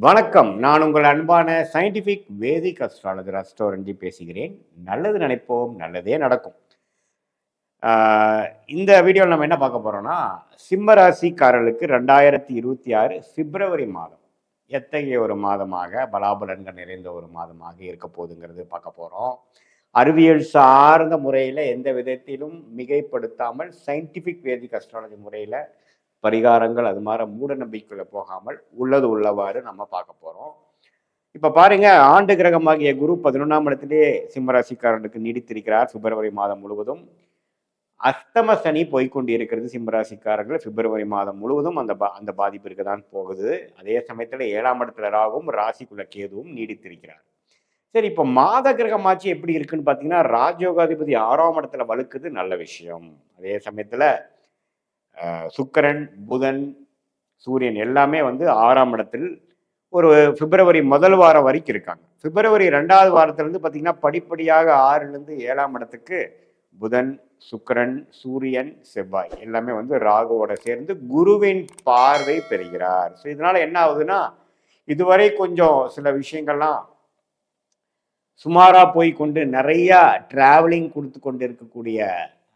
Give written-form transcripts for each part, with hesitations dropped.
வணக்கம். நான் உங்கள் அன்பான சயின்டிஃபிக் வேதிக் அஸ்ட்ராலஜர் அஸ்ட்ரோரஞ்சி பேசுகிறேன். நல்லது நினைப்போம், நல்லதே நடக்கும். ஆ, இந்த வீடியோவில் நம்ம என்ன பார்க்க போறோம்னா, சிம்ம ராசிக்காரர்களுக்கு 2026 பிப்ரவரி மாதம் எத்தகைய ஒரு மாதமாக பலாபலன்கள் நிறைந்த ஒரு மாதமாக இருக்க போகுதுங்கிறது பார்க்க போறோம். அறிவியல் சார்ந்த முறையில் எந்த விதத்திலும் மிகைப்படுத்தாமல் சயின்டிஃபிக் வேதிக் அஸ்ட்ராலஜி முறையில் பரிகாரங்கள் அது மாதிரி மூட நம்பிக்கைக்குள்ள போகாமல் உள்ளது உள்ளவாறு நம்ம பார்க்க போறோம். இப்ப பாருங்க, ஆண்டு கிரகமாகிய குரு 11ஆம் இடத்திலே சிம்மராசிக்காரனுக்கு நீடித்திருக்கிறார் பிப்ரவரி மாதம் முழுவதும். அஸ்தம சனி போய்கொண்டு இருக்கிறது சிம்மராசிக்காரர்கள் பிப்ரவரி மாதம் முழுவதும் அந்த பாதிப்பு இருக்க தான் போகுது. அதே சமயத்துல 7ஆம் இடத்துல ராகும் ராசிக்குள்ள கேதுவும் நீடித்திருக்கிறார். சரி, இப்ப மாத கிரகமாச்சு எப்படி இருக்குன்னு பாத்தீங்கன்னா, ராஜயோகாதிபதி 6ஆம் இடத்துல வலுக்குது, நல்ல விஷயம். அதே சமயத்துல சுக்கிரன், புதன், சூரியன் எல்லாமே 6ஆம் இடத்தில் ஒரு பிப்ரவரி முதல் வாரம் வரைக்கும் இருக்காங்க. பிப்ரவரி 2வது வாரத்திலிருந்து பார்த்தீங்கன்னா படிப்படியாக 6லேருந்து 7ஆம் இடத்துக்கு புதன், சுக்கிரன், சூரியன், செவ்வாய் எல்லாமே ராகுவோட சேர்ந்து குருவின் பார்வை பெறுகிறார். ஸோ இதனால என்ன ஆகுதுன்னா, இதுவரை கொஞ்சம் சில விஷயங்கள்லாம் சுமாரா போய் கொண்டு நிறைய டிராவலிங் கொடுத்து கொண்டு இருக்கக்கூடிய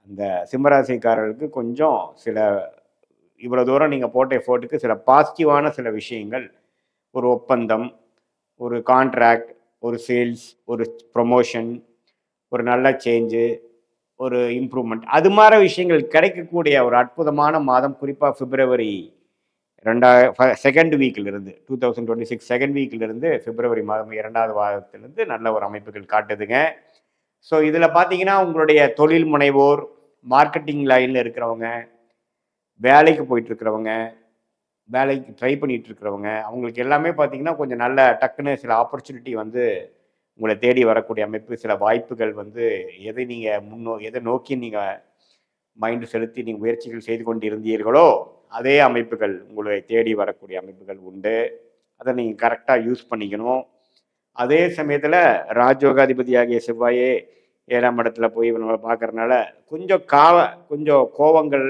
அந்த சிம்மராசிக்காரர்களுக்கு கொஞ்சம் சில இவ்வளோ தூரம் நீங்கள் போட்ட எஃபோர்ட்டுக்கு சில பாசிட்டிவான சில விஷயங்கள், ஒரு ஒப்பந்தம், ஒரு கான்ட்ராக்ட், ஒரு சேல்ஸ், ஒரு ப்ரொமோஷன், ஒரு நல்ல சேஞ்சு, ஒரு இம்ப்ரூவ்மெண்ட், அது மாதிரி விஷயங்கள் கிடைக்கக்கூடிய ஒரு அற்புதமான மாதம். குறிப்பாக பிப்ரவரி செகண்ட் வீக்கிலிருந்து 2026 செகண்ட் வீக்கிலிருந்து பிப்ரவரி மாதம் 2வது வாரத்திலிருந்து நல்ல ஒரு அமைப்புகள் காட்டுதுங்க. ஸோ இதில் பார்த்தீங்கன்னா, உங்களுடைய தொழில் முனைவோர், மார்க்கெட்டிங் லைனில் இருக்கிறவங்க, வேலைக்கு போயிட்டு இருக்கிறவங்க, வேலைக்கு ட்ரை பண்ணிட்டு இருக்கிறவங்க, அவங்களுக்கு எல்லாமே பார்த்தீங்கன்னா கொஞ்சம் நல்ல டக்குன்னு சில ஆப்பர்ச்சுனிட்டி உங்களை தேடி வரக்கூடிய அமைப்பு, சில வாய்ப்புகள் எதை நீங்கள் எதை நோக்கி நீங்கள் மைண்டு செலுத்தி நீங்கள் முயற்சிகள் செய்து கொண்டு இருந்தீர்களோ அதே அமைப்புகள் உங்களை தேடி வரக்கூடிய அமைப்புகள் உண்டு. அதை நீங்கள் கரெக்டாக யூஸ் பண்ணிக்கணும். அதே சமயத்தில் ராஜயோகாதிபதியாகிய செவ்வாயே 7ஆம் இடத்துல போய் நம்ம பார்க்கறதுனால கொஞ்சம் கோவங்கள்,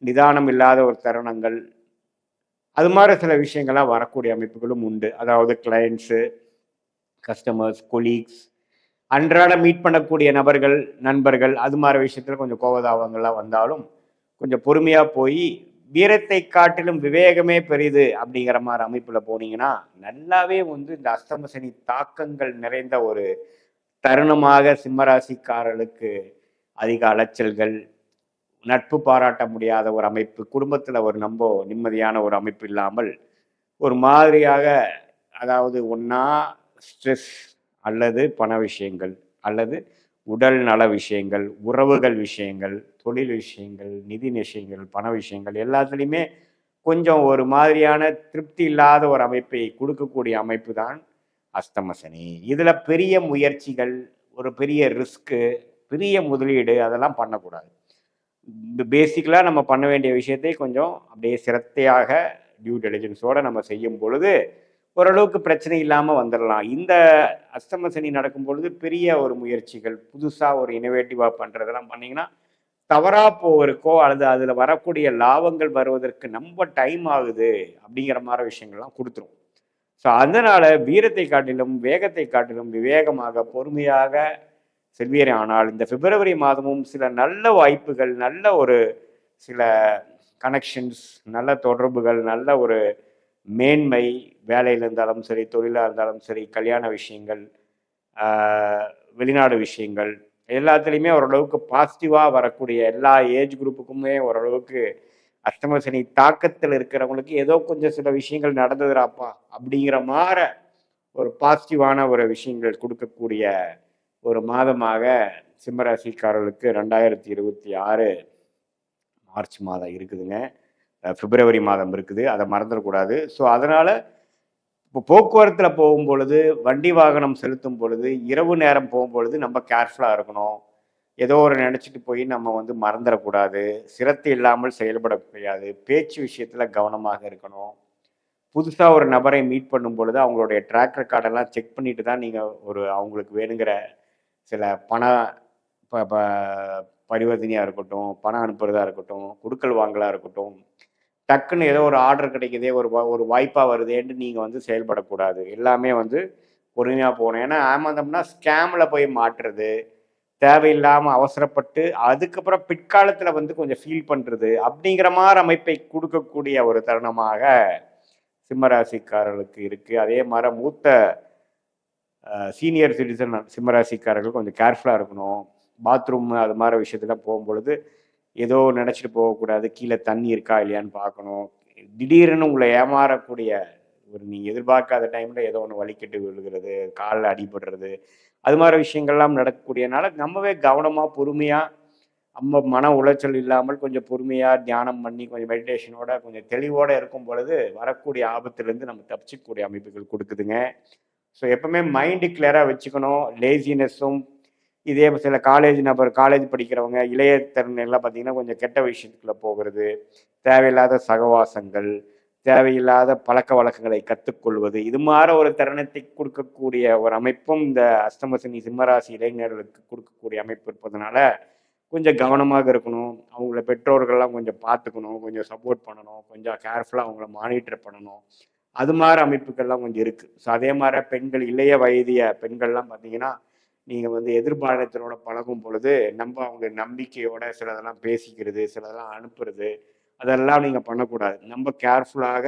நிதானம் இல்லாத ஒரு தருணங்கள், அது மாதிரி சில விஷயங்கள்லாம் வரக்கூடிய அமைப்புகளும் உண்டு. அதாவது கிளையண்ட்ஸு, கஸ்டமர்ஸ், கொலீக்ஸ், அன்றாட மீட் பண்ணக்கூடிய நபர்கள், நண்பர்கள், அது மாதிரி விஷயத்தில் கொஞ்சம் கோபதாபங்கள்லாம் வந்தாலும் கொஞ்சம் பொறுமையாக போய் வீரத்தை காட்டிலும் விவேகமே பெரிது அப்படிங்கிற மாதிரி அமைப்பில் போனீங்கன்னா நல்லாவே இந்த அஸ்தம சனி தாக்கங்கள் நிறைந்த ஒரு தருணமாக சிம்மராசிக்காரர்களுக்கு அதிக அலைச்சல்கள், நட்பு பாராட்ட முடியாத ஒரு அமைப்பு, குடும்பத்தில் ஒரு நிம்மதியான ஒரு அமைப்பு இல்லாமல் ஒரு மாதிரியாக, அதாவது ஒன்றா ஸ்ட்ரெஸ் அல்லது பண விஷயங்கள் அல்லது உடல் நல விஷயங்கள், உறவுகள் விஷயங்கள், தொழில் விஷயங்கள், நிதி விஷயங்கள், பண விஷயங்கள் எல்லாத்துலேயுமே கொஞ்சம் ஒரு மாதிரியான திருப்தி இல்லாத ஒரு அமைப்பை கொடுக்கக்கூடிய அமைப்பு தான் அஸ்தம சனி. இதில் பெரிய முயற்சிகள், ஒரு பெரிய ரிஸ்க்கு, பெரிய முதலீடு அதெல்லாம் பண்ணக்கூடாது. பேசிக்கலாக நம்ம பண்ண வேண்டிய விஷயத்தை கொஞ்சம் அப்படியே சிரத்தையாக டியூ டெலிஜென்ஸோடு நம்ம செய்யும் பொழுது ஓரளவுக்கு பிரச்சனை இல்லாமல் வந்துடலாம். இந்த அஸ்தம சனி நடக்கும் பொழுது பெரிய ஒரு முயற்சிகள், புதுசாக ஒரு இனோவேட்டிவாக பண்ணுறதெல்லாம் பண்ணிங்கன்னா தவறாக போவதற்கோ அல்லது அதில் வரக்கூடிய லாபங்கள் வருவதற்கு ரொம்ப டைம் ஆகுது அப்படிங்கிற மாதிரி விஷயங்கள்லாம் கொடுத்துரும். ஸோ அதனால் வீரத்தை காட்டிலும் வேகத்தை காட்டிலும் விவேகமாக பொறுமையாக செல்வீரே. ஆனால் இந்த பிப்ரவரி மாதமும் சில நல்ல வாய்ப்புகள், நல்ல ஒரு சில கனெக்ஷன்ஸ், நல்ல தொடர்புகள், நல்ல ஒரு மேன்மை, வேலையில் இருந்தாலும் சரி, தொழிலாக இருந்தாலும் சரி, கல்யாண விஷயங்கள், வெளிநாடு விஷயங்கள் எல்லாத்துலேயுமே ஓரளவுக்கு பாசிட்டிவாக வரக்கூடிய எல்லா ஏஜ் குரூப்புக்குமே ஓரளவுக்கு அஷ்டம சனி தாக்கத்தில் இருக்கிறவங்களுக்கு ஏதோ கொஞ்சம் சில விஷயங்கள் நடந்ததுராப்பா அப்படிங்கிற மாதிரி ஒரு பாசிட்டிவான ஒரு விஷயங்கள் கொடுக்கக்கூடிய ஒரு மாதமாக சிம்மராசிக்காரர்களுக்கு 2026 மார்ச் மாதம் இருக்குதுங்க. பிப்ரவரி மாதம் இருக்குது, அதை மறந்துடக்கூடாது. ஸோ அதனால் இப்போ போக்குவரத்தில் போகும் பொழுது, வண்டி வாகனம் செலுத்தும் பொழுது, இரவு நேரம் போகும்பொழுது நம்ம கேர்ஃபுல்லாக இருக்கணும். ஏதோ ஒரு நினச்சிட்டு போய் நம்ம மறந்துடக்கூடாது. சிரத்தை இல்லாமல் செயல்பட முடியாது. பேச்சு விஷயத்தில் கவனமாக இருக்கணும். புதுசாக ஒரு நபரை மீட் பண்ணும் பொழுது அவங்களுடைய ட்ராக் ரெக்கார்டெல்லாம் செக் பண்ணிட்டு தான் நீங்கள் அவங்களுக்கு வேணுங்கிற சில பண பரிவர்த்தனையாக இருக்கட்டும், பணம் அனுப்புறதா இருக்கட்டும், கொடுக்கல் வாங்கலாக இருக்கட்டும், டக்குன்னு ஏதோ ஒரு ஆர்டர் கிடைக்குதே, ஒரு வாய்ப்பாக வருதேன்ட்டு நீங்கள் வந்து செயல்படக்கூடாது. எல்லாமே வந்து பொறுமையாக போகணும். ஏன்னா ஏமாந்தோம்னா ஸ்கேமில் போய் மாட்டுறது, தேவையில்லாமல் அவசரப்பட்டு அதுக்கப்புறம் பிற்காலத்தில் வந்து கொஞ்சம் ஃபீல் பண்ணுறது அப்படிங்கிற மாதிரி அமைப்பை கொடுக்கக்கூடிய ஒரு தருணமாக சிம்மராசிக்காரர்களுக்கு இருக்குது. அதே மாதிரி மூத்த சீனியர் சிட்டிசன் சிம்மராசிக்காரர்கள் கொஞ்சம் கேர்ஃபுல்லாக இருக்கணும். பாத்ரூம் அது மாதிரி விஷயத்துலாம் போகும்பொழுது ஏதோ நினச்சிட்டு போகக்கூடாது. கீழே தண்ணி இருக்கா இல்லையான்னு பார்க்கணும். திடீர்னு உங்களை ஏமாறக்கூடிய ஒரு நீங்கள் எதிர்பார்க்காத டைமில் ஏதோ ஒன்று வலிக்கிட்டு விழுகிறது, காலில் அடிபடுறது, அது மாதிரி விஷயங்கள்லாம் நடக்கக்கூடியனால நம்மவே கவனமாக பொறுமையாக நம்ம மன உளைச்சல் இல்லாமல் கொஞ்சம் பொறுமையாக தியானம் பண்ணி கொஞ்சம் மெடிடேஷனோட கொஞ்சம் தெளிவோடு இருக்கும் பொழுது வரக்கூடிய ஆபத்துலேருந்து நம்ம தப்பிச்சிக்கக்கூடிய அமைப்புகள் கொடுக்குதுங்க. ஸோ எப்பவுமே மைண்டு கிளியராக வச்சுக்கணும். லேசினஸும் இதே சில காலேஜ் படிக்கிறவங்க இளைய தருணெல்லாம் பார்த்தீங்கன்னா கொஞ்சம் கெட்ட விஷயத்துக்குள்ள போகிறது, தேவையில்லாத சகவாசங்கள், தேவையில்லாத பழக்க வழக்கங்களை கற்றுக்கொள்வது, இது மாதிரி ஒரு தருணத்தை கொடுக்கக்கூடிய ஒரு அமைப்பும் இந்த அஷ்டமசனி சிம்மராசி இளைஞர்களுக்கு கொடுக்கக்கூடிய அமைப்பு இருப்பதனால கொஞ்சம் கவனமாக இருக்கணும். அவங்கள பெற்றோர்கள்லாம் கொஞ்சம் பார்த்துக்கணும், கொஞ்சம் சப்போர்ட் பண்ணணும், கொஞ்சம் கேர்ஃபுல்லாக அவங்கள மானிட்டர் பண்ணணும். அது மாதிரி அமைப்புகள்லாம் கொஞ்சம் இருக்குது. ஸோ அதே மாதிரி பெண்கள், இளைய வயதிய பெண்கள்லாம் பார்த்தீங்கன்னா நீங்கள் வந்து எதிர்பாலனத்தினோட பழகும் பொழுது அவங்க நம்பிக்கையோட சிலதெல்லாம் பேசிக்கிறது, சிலதெல்லாம் அனுப்புறது, அதெல்லாம் நீங்கள் பண்ணக்கூடாது. நம்ம கேர்ஃபுல்லாக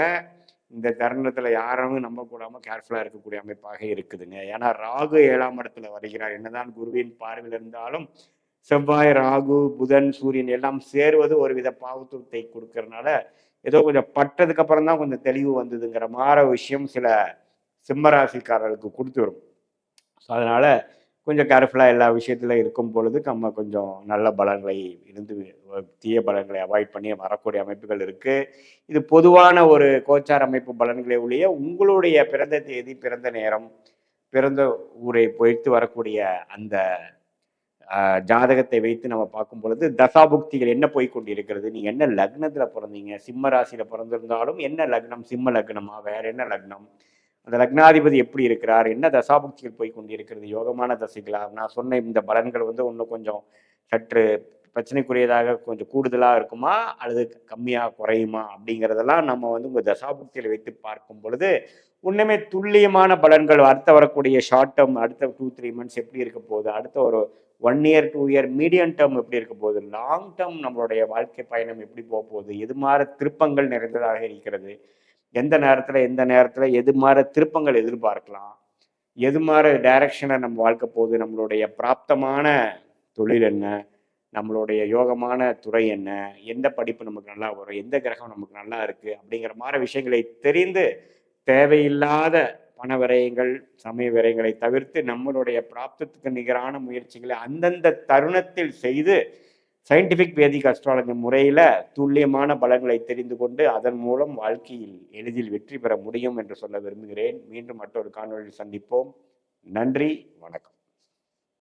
இந்த தருணத்தில் யாரும் நம்பக்கூடாமல் கேர்ஃபுல்லாக இருக்கக்கூடிய அமைப்பாக இருக்குதுங்க. ஏன்னா ராகு 7ஆம் இடத்துல வருகிறார். என்னதான் குருவின் பார்வையில் இருந்தாலும் செவ்வாய், ராகு, புதன், சூரியன் எல்லாம் சேருவது ஒரு வித பாவத்துவத்தை கொடுக்கறதுனால ஏதோ கொஞ்சம் பட்டதுக்கு அப்புறம் தான் கொஞ்சம் தெளிவு வந்ததுங்கிற மாதிரி விஷயம் சில சிம்மராசிக்காரர்களுக்கு கொடுத்து வரும். ஸோ அதனால கொஞ்சம் கேர்ஃபுல்லாக எல்லா விஷயத்துல இருக்கும் பொழுது நம்ம கொஞ்சம் நல்ல பலன்களை இருந்து தீய பலன்களை அவாய்ட் பண்ணி வரக்கூடிய அமைப்புகள் இருக்கு. இது பொதுவான ஒரு கோச்சார அமைப்பு பலன்களை ஒழிய உங்களுடைய பிறந்த தேதி, பிறந்த நேரம், பிறந்த ஊரை பொய்த்து வரக்கூடிய அந்த ஜாதகத்தை வைத்து நம்ம பார்க்கும் பொழுது தசாபுக்திகள் என்ன போய் கொண்டு இருக்கிறது, நீங்க என்ன லக்னத்துல பிறந்தீங்க, சிம்ம ராசியில பிறந்திருந்தாலும் என்ன லக்னம், சிம்ம லக்னமா, வேற என்ன லக்னம், அந்த லக்னாதிபதி எப்படி இருக்கிறார், என்ன தசாபுக்திகள் போய் கொண்டு இருக்கிறது, யோகமான தசைகளா, நான் சொன்ன இந்த பலன்கள் வந்து இன்னும் கொஞ்சம் சற்று பிரச்சனைக்குரியதாக கொஞ்சம் கூடுதலாக இருக்குமா அல்லது கம்மியாக குறையுமா அப்படிங்கிறதெல்லாம் நம்ம வந்து உங்கள் தசாபுக்தியில் வைத்து பார்க்கும் பொழுது உண்மையுமே துல்லியமான பலன்கள் அடுத்த வரக்கூடிய ஷார்ட் டேர்ம் அடுத்த 2-3 months எப்படி இருக்க போகுது, அடுத்த ஒரு 1 year 2 year மீடியம் டேர்ம் எப்படி இருக்க போகுது, லாங் டேர்ம் நம்மளுடைய வாழ்க்கை பயணம் எப்படி போக போகுது, எது மாதிரி திருப்பங்கள் நிறைந்ததாக இருக்கிறது, எந்த நேரத்தில் எது மாதிரி திருப்பங்கள் எதிர்பார்க்கலாம், எது மாதிரி டைரக்ஷனை நம்ம வாழ்க்கை போகுது, நம்மளுடைய பிராப்தமான தொழில் என்ன, நம்மளுடைய யோகமான துறை என்ன, எந்த படிப்பு நமக்கு நல்லா வரும், எந்த கிரகம் நமக்கு நல்லா இருக்கு அப்படிங்கிற மாதிரி விஷயங்களை தெரிந்து தேவையில்லாத பண விரயங்கள், சமய விரயங்களை தவிர்த்து நம்மளுடைய பிராப்தத்துக்கு நிகரான முயற்சிகளை அந்தந்த தருணத்தில் செய்து சயின்டிஃபிக் வேதிக் அஸ்ட்ராலஜி முறையில் துல்லியமான பலன்களை தெரிந்து கொண்டு அதன் மூலம் வாழ்க்கையில் எளிதில் வெற்றி பெற முடியும் என்று சொல்ல விரும்புகிறேன். மீண்டும் மற்றொரு காணொலியில் சந்திப்போம். நன்றி, வணக்கம்.